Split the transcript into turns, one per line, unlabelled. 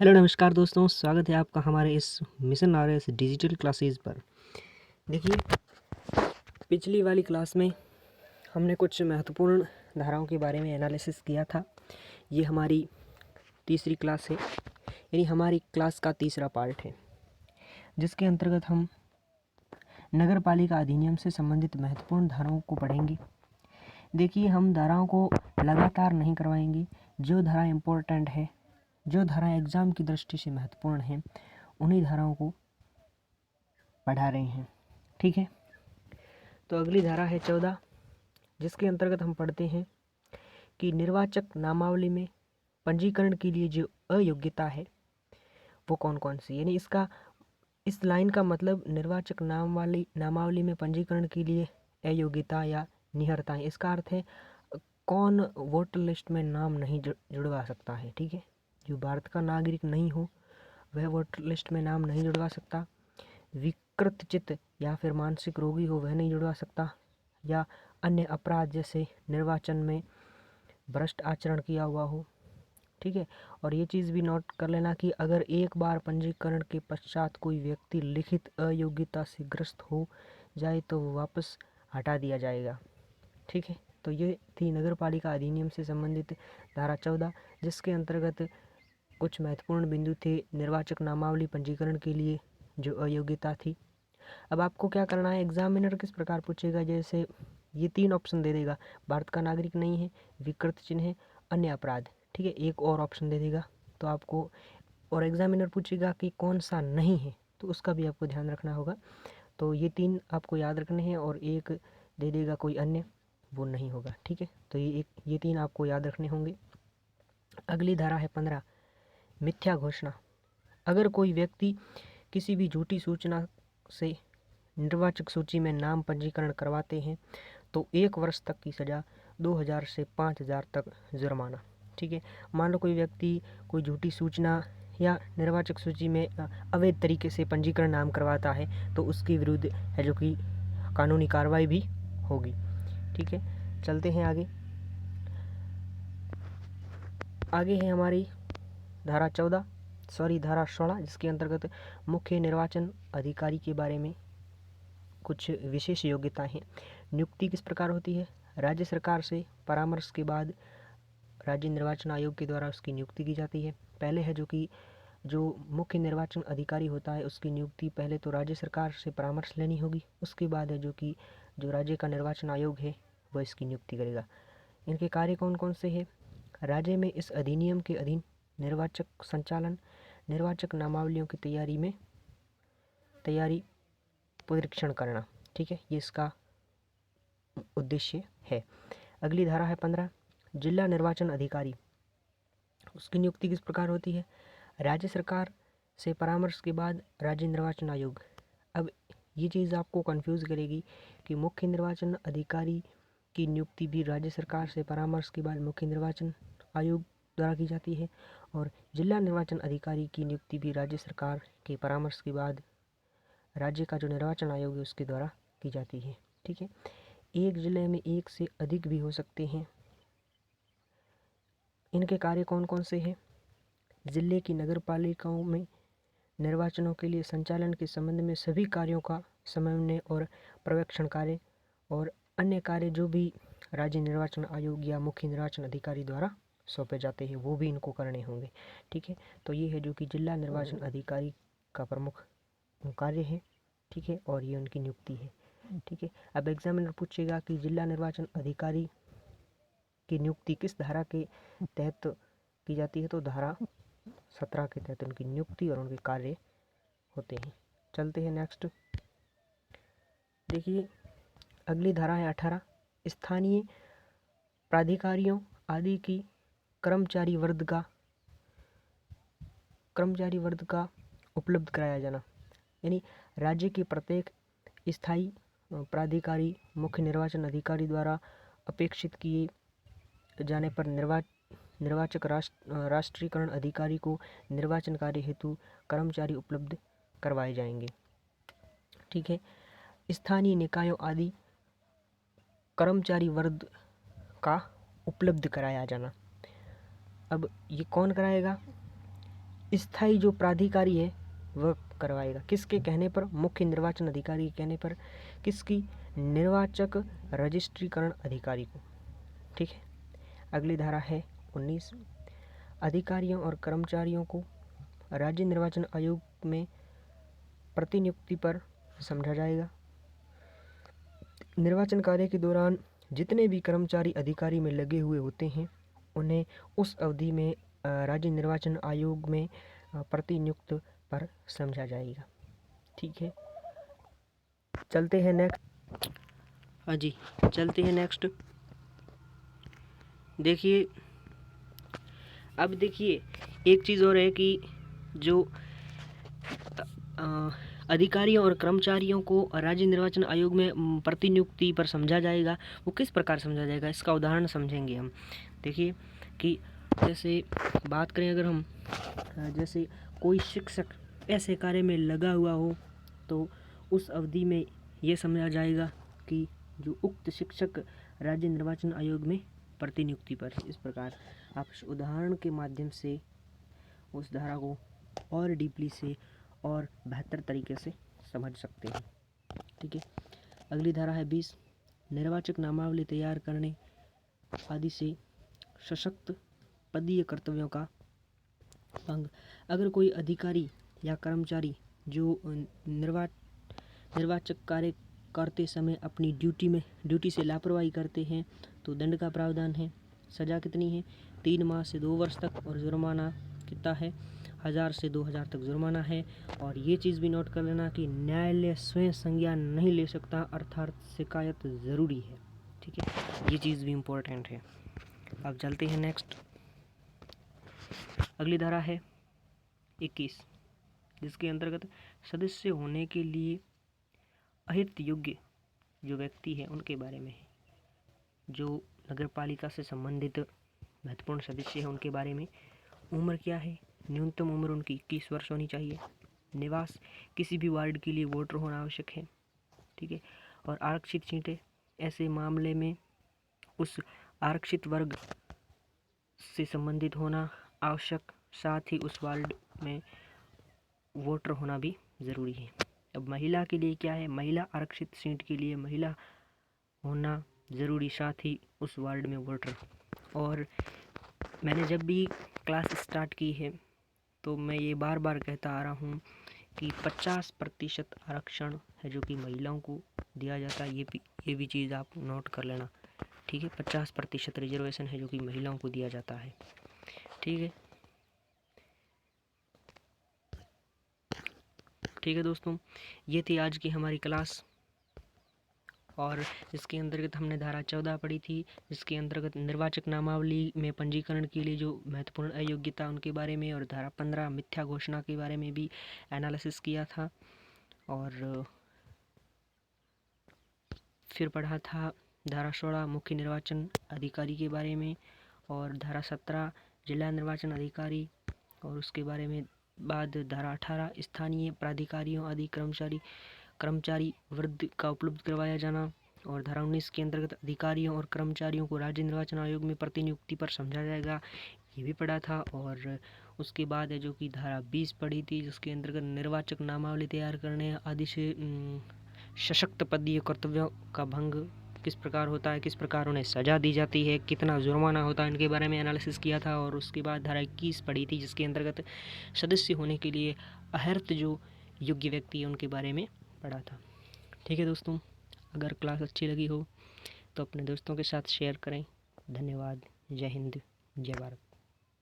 Hello नमस्कार दोस्तों, स्वागत है आपका हमारे इस मिशन आरएस डिजिटल क्लासेस पर। देखिए, पिछली वाली क्लास में हमने कुछ महत्वपूर्ण धाराओं के बारे में एनालिसिस किया था। ये हमारी तीसरी क्लास है, यानी हमारी क्लास का तीसरा पार्ट है, जिसके अंतर्गत हम नगर पालिका अधिनियम से संबंधित महत्वपूर्ण धाराओं को पढ़ेंगे। देखिए, हम धाराओं को लगातार नहीं करवाएंगे। जो धारा इम्पोर्टेंट है, जो धारा एग्ज़ाम की दृष्टि से महत्वपूर्ण है, उन्हीं धाराओं को पढ़ा रहे हैं। ठीक है, तो अगली धारा है 14, जिसके अंतर्गत हम पढ़ते हैं कि निर्वाचक नामावली में पंजीकरण के लिए जो अयोग्यता है वो कौन कौन सी, यानी इस लाइन का मतलब निर्वाचक नामावली में पंजीकरण के लिए अयोग्यता या निहरता है। इसका अर्थ है कौन वोटर लिस्ट में नाम नहीं जुड़वा सकता है। ठीक है, जो भारत का नागरिक नहीं हो वह वोटर लिस्ट में नाम नहीं जुड़वा सकता। विकृतचित्त या फिर मानसिक रोगी हो वह नहीं जुड़वा सकता, या अन्य अपराध जैसे निर्वाचन में भ्रष्ट आचरण किया हुआ हो। ठीक है, और ये चीज़ भी नोट कर लेना कि अगर एक बार पंजीकरण के पश्चात कोई व्यक्ति लिखित अयोग्यता से ग्रस्त हो जाए तो वो वापस हटा दिया जाएगा। ठीक है, तो ये थी नगर पालिका अधिनियम से संबंधित धारा 14, जिसके अंतर्गत कुछ महत्वपूर्ण बिंदु थे निर्वाचक नामावली पंजीकरण के लिए जो अयोग्यता थी। अब आपको क्या करना है, एग्जामिनर किस प्रकार पूछेगा, जैसे ये 3 ऑप्शन दे देगा, भारत का नागरिक नहीं है, विकृत चिन्ह है, अन्य अपराध। ठीक है, एक और ऑप्शन दे देगा तो आपको, और एग्जामिनर पूछेगा कि कौन सा नहीं है तो उसका भी आपको ध्यान रखना होगा। तो ये 3 आपको याद रखने हैं, और एक दे देगा कोई अन्य, वो नहीं होगा। ठीक है, तो ये 3 आपको याद रखने होंगे। अगली धारा है 15, मिथ्या घोषणा। अगर कोई व्यक्ति किसी भी झूठी सूचना से निर्वाचक सूची में नाम पंजीकरण करवाते हैं तो 1 वर्ष तक की सज़ा, 2000 से 5000 तक जुर्माना। ठीक है, मान लो कोई व्यक्ति कोई झूठी सूचना या निर्वाचक सूची में अवैध तरीके से पंजीकरण नाम करवाता है तो उसके विरुद्ध है जो कि कानूनी कार्रवाई भी होगी। ठीक है, चलते हैं आगे। आगे है हमारी धारा 16, जिसके अंतर्गत मुख्य निर्वाचन अधिकारी के बारे में कुछ विशेष योग्यताएं हैं। नियुक्ति किस प्रकार होती है, राज्य सरकार से परामर्श के बाद राज्य निर्वाचन आयोग के द्वारा उसकी नियुक्ति की जाती है। पहले है जो कि जो मुख्य निर्वाचन अधिकारी होता है उसकी नियुक्ति पहले तो राज्य सरकार से परामर्श लेनी होगी, उसके बाद है जो कि जो राज्य का निर्वाचन आयोग है वह इसकी नियुक्ति करेगा। इनके कार्य कौन कौन से हैं, राज्य में इस अधिनियम के अधीन निर्वाचक संचालन, निर्वाचक नामावलियों की तैयारी परीक्षण करना। ठीक है, ये इसका उद्देश्य है। अगली धारा है 15, जिला निर्वाचन अधिकारी। उसकी नियुक्ति किस प्रकार होती है, राज्य सरकार से परामर्श के बाद राज्य निर्वाचन आयोग। अब ये चीज़ आपको कंफ्यूज करेगी कि मुख्य निर्वाचन अधिकारी की नियुक्ति भी राज्य सरकार से परामर्श के बाद मुख्य निर्वाचन आयोग द्वारा की जाती है, और जिला निर्वाचन अधिकारी की नियुक्ति भी राज्य सरकार के परामर्श के बाद राज्य का जो निर्वाचन आयोग है उसके द्वारा की जाती है। ठीक है, एक जिले में एक से अधिक भी हो सकते हैं। इनके कार्य कौन कौन से हैं, जिले की नगर पालिकाओं में निर्वाचनों के लिए संचालन के संबंध में सभी कार्यों का समन्वय और पर्यवेक्षण कार्य, और अन्य कार्य जो भी राज्य निर्वाचन आयोग या मुख्य निर्वाचन अधिकारी द्वारा सौंपे जाते हैं वो भी इनको करने होंगे। ठीक है, तो ये है जो कि जिला निर्वाचन अधिकारी का प्रमुख कार्य है। ठीक है, और ये उनकी नियुक्ति है। ठीक है, अब एग्जामिनर पूछेगा कि जिला निर्वाचन अधिकारी की नियुक्ति किस धारा के तहत की जाती है, तो धारा 17 के तहत उनकी नियुक्ति और उनके कार्य होते हैं। चलते हैं नेक्स्ट। देखिए, अगली धारा है 18, स्थानीय प्राधिकारियों आदि की कर्मचारी वर्ग का उपलब्ध कराया जाना, यानी राज्य के प्रत्येक स्थायी प्राधिकारी मुख्य निर्वाचन अधिकारी द्वारा अपेक्षित किए जाने पर निर्वाचक राष्ट्रीयकरण अधिकारी को निर्वाचन कार्य हेतु कर्मचारी उपलब्ध करवाए जाएंगे। ठीक है, स्थानीय निकायों आदि कर्मचारी वर्ग का उपलब्ध कराया जाना। अब ये कौन कराएगा, स्थायी जो प्राधिकारी है वह करवाएगा। किसके कहने पर? मुख्य निर्वाचन अधिकारी के कहने पर। किसकी? निर्वाचक रजिस्ट्रीकरण अधिकारी को। ठीक है। अगली धारा है 19। अधिकारियों और कर्मचारियों को राज्य निर्वाचन आयोग में प्रतिनियुक्ति पर समझा जाएगा। निर्वाचन कार्य के दौरान जितने भी कर्मचारी अधिकारी में लगे हुए होते हैं उन्हें उस अवधि में राज्य निर्वाचन आयोग में प्रतिनियुक्त पर समझा जाएगा। ठीक है, चलते हैं नेक्स्ट। हाँ जी, चलते हैं नेक्स्ट। देखिए, अब देखिए एक चीज़ और है कि जो अधिकारियों और कर्मचारियों को राज्य निर्वाचन आयोग में प्रतिनियुक्ति पर समझा जाएगा, वो किस प्रकार समझा जाएगा, इसका उदाहरण समझेंगे हम। देखिए कि जैसे बात करें अगर हम, जैसे कोई शिक्षक ऐसे कार्य में लगा हुआ हो तो उस अवधि में ये समझा जाएगा कि जो उक्त शिक्षक राज्य निर्वाचन आयोग में प्रतिनियुक्ति पर। इस प्रकार आप इस उदाहरण के माध्यम से उस धारा को और डीपली से और बेहतर तरीके से समझ सकते हैं। ठीक है, अगली धारा है 20। निर्वाचक नामावली तैयार करने आदि से सशक्त पदीय कर्तव्यों का भंग। अगर कोई अधिकारी या कर्मचारी जो निर्वाचक कार्य करते समय अपनी ड्यूटी से लापरवाही करते हैं तो दंड का प्रावधान है। सज़ा कितनी है? 3 माह से 2 वर्ष तक, और जुर्माना कितना है? 1000 से 2000 तक जुर्माना है। और ये चीज़ भी नोट कर लेना कि न्यायालय स्वयं संज्ञान नहीं ले सकता, अर्थात शिकायत ज़रूरी है। ठीक है, ये चीज़ भी इम्पोर्टेंट है। अब चलते हैं नेक्स्ट। अगली धारा है 21, जिसके अंतर्गत सदस्य होने के लिए अहित योग्य जो व्यक्ति है उनके बारे में है। जो नगर पालिका से संबंधित महत्वपूर्ण सदस्य हैं उनके बारे में। उम्र क्या है? न्यूनतम उम्र उनकी 21 वर्ष होनी चाहिए। निवास किसी भी वार्ड के लिए वोटर होना आवश्यक है। ठीक है, और आरक्षित सीटें ऐसे मामले में उस आरक्षित वर्ग से संबंधित होना आवश्यक, साथ ही उस वार्ड में वोटर होना भी ज़रूरी है। अब महिला के लिए क्या है? महिला आरक्षित सीट के लिए महिला होना ज़रूरी, साथ ही उस वार्ड में वोटर। और मैंने जब भी क्लास स्टार्ट की है तो मैं ये बार बार कहता आ रहा हूँ कि 50% आरक्षण है जो कि महिलाओं को दिया जाता है। ये भी चीज़ आप नोट कर लेना। ठीक है, 50% रिजर्वेशन है जो कि महिलाओं को दिया जाता है। ठीक है, ठीक है दोस्तों, ये थी आज की हमारी क्लास। और इसके अंतर्गत हमने धारा 14 पढ़ी थी, जिसके अंतर्गत निर्वाचक नामावली में पंजीकरण के लिए जो महत्वपूर्ण अयोग्यता उनके बारे में, और धारा 15 मिथ्या घोषणा के बारे में भी एनालिसिस किया था। और फिर पढ़ा था धारा 16 मुख्य निर्वाचन अधिकारी के बारे में, और धारा 17 जिला निर्वाचन अधिकारी, और उसके बारे में बाद धारा 18 स्थानीय प्राधिकारियों आदि कर्मचारी वृद्धि का उपलब्ध करवाया जाना, और धारा 19 के अंतर्गत अधिकारियों और कर्मचारियों को राज्य निर्वाचन आयोग में प्रतिनियुक्ति पर समझा जाएगा, ये भी पढ़ा था। और उसके बाद है जो कि धारा 20 पढ़ी थी, जिसके अंतर्गत निर्वाचक नामावली तैयार करने आदि से सशक्त पदीय कर्तव्यों का भंग किस प्रकार होता है, किस प्रकार उन्हें सज़ा दी जाती है, कितना जुर्माना होता है, इनके बारे में एनालिसिस किया था। और उसके बाद धारा 21 पढ़ी थी, जिसके अंतर्गत सदस्य होने के लिए अहर्त जो योग्य व्यक्ति है उनके बारे में पढ़ा था। ठीक है दोस्तों, अगर क्लास अच्छी लगी हो तो अपने दोस्तों के साथ शेयर करें। धन्यवाद। जय हिंद, जय भारत।